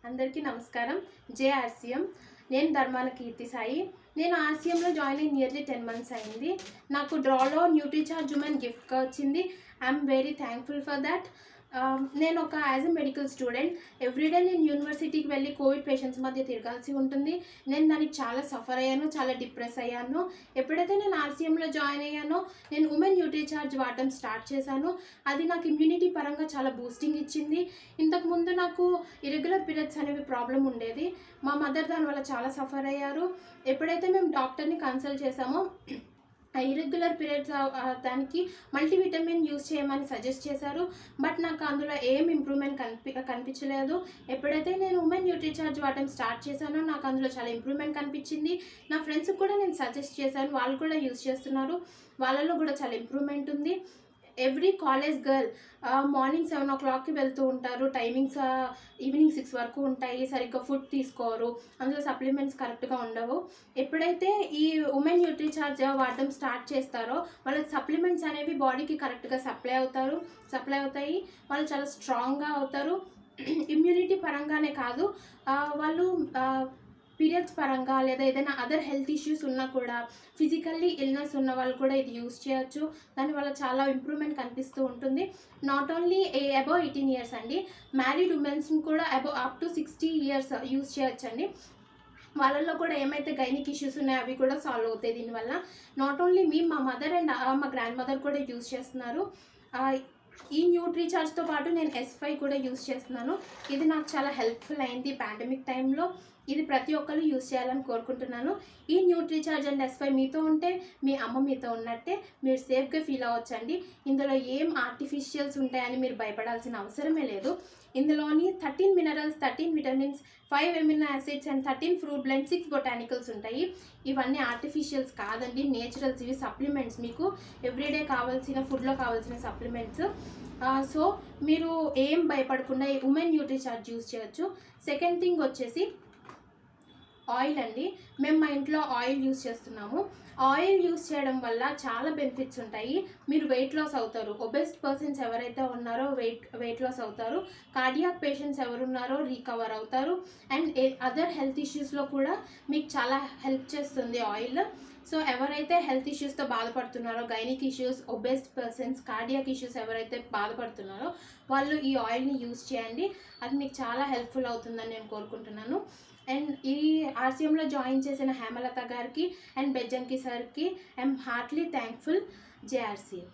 అందరికీ నమస్కారం. జేఆర్సీఎం. నేను ధర్మాన కీర్తి సాయి. నేను ఆర్సీఎంలో జాయిన్ అయ్యి నియర్లీ 10 మంత్స్ అయింది. నాకు డ్రాలో న్యూట్రీచార్జ్ ఉమెన్ గిఫ్ట్గా వచ్చింది. I'm very thankful for that. నేను ఒక as a medical student everyday నేను యూనివర్సిటీకి వెళ్ళి కోవిడ్ పేషెంట్స్ మధ్య తిరగాల్సి ఉంటుంది. నేను దానికి చాలా సఫర్ అయ్యాను, చాలా డిప్రెస్ అయ్యాను. ఎప్పుడైతే నేను ఆర్సీఎంలో జాయిన్ అయ్యానో నేను ఉమెన్ న్యూట్రీచార్జ్ వాడటం స్టార్ట్ చేశాను. అది నాకు ఇమ్యూనిటీ పరంగా చాలా బూస్టింగ్ ఇచ్చింది. ఇంతకుముందు నాకు ఇరెగ్యులర్ పీరియడ్స్ అనేవి ప్రాబ్లం ఉండేది. మా మదర్ దానివల్ల చాలా సఫర్ అయ్యారు. ఎప్పుడైతే మేము డాక్టర్ని కన్సల్ట్ చేసామో ఇరెగ్యులర్ పీరియడ్స్ దానికి మల్టీవిటమిన్ యూజ్ చేయమని సజెస్ట్ చేశారు. బట్ నాకు అందులో ఏం ఇంప్రూవ్మెంట్ కనిపించలేదు. ఎప్పుడైతే నేను ఉమెన్ న్యూట్రీచార్జ్ వాడటం స్టార్ట్ చేశానో నాకు అందులో చాలా ఇంప్రూవ్మెంట్ కనిపించింది. నా ఫ్రెండ్స్కి కూడా నేను సజెస్ట్ చేశాను, వాళ్ళు కూడా యూజ్ చేస్తున్నారు. వాళ్ళలో కూడా చాలా ఇంప్రూవ్మెంట్ ఉంది. ఎవ్రీ కాలేజ్ గర్ల్ మార్నింగ్ 7 o'clockకి వెళ్తూ ఉంటారు. టైమింగ్స్ ఈవినింగ్ 6 వరకు ఉంటాయి. సరిగ్గా ఫుడ్ తీసుకోరు, అందులో సప్లిమెంట్స్ కరెక్ట్గా ఉండవు. ఎప్పుడైతే ఈ ఉమెన్ న్యూట్రీచార్జ్ వాడడం స్టార్ట్ చేస్తారో వాళ్ళకి సప్లిమెంట్స్ అనేవి బాడీకి కరెక్ట్గా సప్లై అవుతాయి. వాళ్ళు చాలా స్ట్రాంగ్గా అవుతారు. ఇమ్యూనిటీ పరంగానే కాదు, వాళ్ళు పీరియడ్స్ పరంగా లేదా ఏదైనా అదర్ హెల్త్ ఇష్యూస్ ఉన్నా కూడా, ఫిజికల్లీ ఇల్నెస్ ఉన్న వాళ్ళు కూడా ఇది యూజ్ చేయొచ్చు. దానివల్ల చాలా ఇంప్రూవ్మెంట్ కనిపిస్తూ ఉంటుంది. నాట్ ఓన్లీ అబౌవ్ 18 years అండి, మ్యారీడ్ ఉమెన్స్ని కూడా అప్ టు 60 years యూజ్ చేయొచ్చండి. వాళ్ళల్లో కూడా ఏమైతే గైనిక్ ఇష్యూస్ ఉన్నాయో అవి కూడా సాల్వ్ అవుతాయి దీనివల్ల. నాట్ ఓన్లీ మా మదర్ అండ్ మా గ్రాండ్ మదర్ కూడా యూజ్ చేస్తున్నారు. ఈ న్యూట్రీచార్జ్తో పాటు నేను S5 కూడా యూజ్ చేస్తున్నాను. ఇది నాకు చాలా హెల్ప్ఫుల్ అయింది పాండమిక్ టైంలో. ఇది ప్రతి ఒక్కరు యూజ్ చేయాలని కోరుకుంటున్నాను. ఈ న్యూట్రీచార్జ్ అండ్ S5 మీతో ఉంటే మీ అమ్మ మీతో ఉన్నట్టే. మీరు సేఫ్గా ఫీల్ అవ్వచ్చండి. ఇందులో ఏం ఆర్టిఫిషియల్స్ ఉంటాయని మీరు భయపడాల్సిన అవసరమే లేదు. ఇందులోని 13 minerals, 13 vitamins, 5 amino acids and 13 fruit blend, 6 botanicals ఉంటాయి. ఇవన్నీ ఆర్టిఫిషియల్స్ కాదండి, నేచురల్స్. ఇవి సప్లిమెంట్స్, మీకు ఎవ్రీడే కావాల్సిన ఫుడ్లో కావాల్సిన సప్లిమెంట్స్. సో మీరు ఏం భయపడకుండా ఈ ఉమెన్ న్యూట్రీచార్జ్ యూజ్ చేయొచ్చు. సెకండ్ థింగ్ వచ్చేసి ఆయిల్ అండి. మేము మా ఇంట్లో ఆయిల్ యూజ్ చేస్తున్నాము. ఆయిల్ యూజ్ చేయడం వల్ల చాలా బెనిఫిట్స్ ఉంటాయి. మీరు వెయిట్ లాస్ అవుతారు. ఒబెస్ట్ పర్సన్స్ ఎవరైతే ఉన్నారో వెయిట్ లాస్ అవుతారు. కార్డియాక్ పేషెంట్స్ ఎవరున్నారో రికవర్ అవుతారు. అండ్ అదర్ హెల్త్ ఇష్యూస్లో కూడా మీకు చాలా హెల్ప్ చేస్తుంది ఆయిల్. సో ఎవరైతే హెల్త్ ఇష్యూస్తో బాధపడుతున్నారో, gynaec issues, obese persons, cardiac issues ఎవరైతే బాధపడుతున్నారో వాళ్ళు ఈ ఆయిల్ని యూజ్ చేయండి. అది మీకు చాలా హెల్ప్ఫుల్ అవుతుందని నేను కోరుకుంటున్నాను. అండ్ ఈ ఆర్సీఎంలో జాయిన్ చేసిన హేమలత గారికి అండ్ బెజ్జంకి సార్కి ఐఎమ్ హార్ట్లీ థ్యాంక్ఫుల్. జేఆర్సీఎం.